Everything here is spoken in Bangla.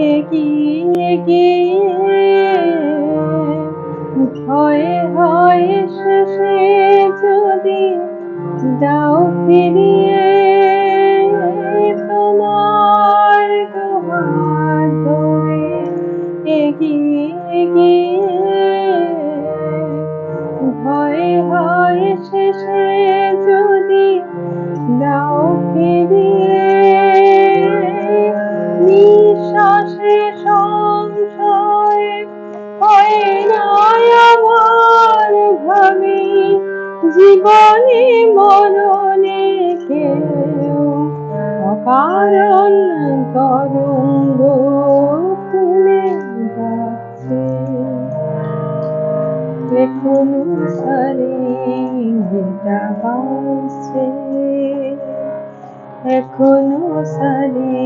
এগিয়ে গিয়ে ভয়ে ভয়ে শেষে যদি দাও ফিরিয়ে তোমার দুহাত ধরে এগিয়ে গিয়ে ভয়ে ভয়ে শেষে যদি দাও ফিরিয়ে নিঃশ্বাসে সংশয় হয় না আমার ভাবি জীবনে মরণে কেউ অকারণ তরঙ্গ তুলে যাচ্ছে এখনো সারে গীতা বাজছে এখনো সারে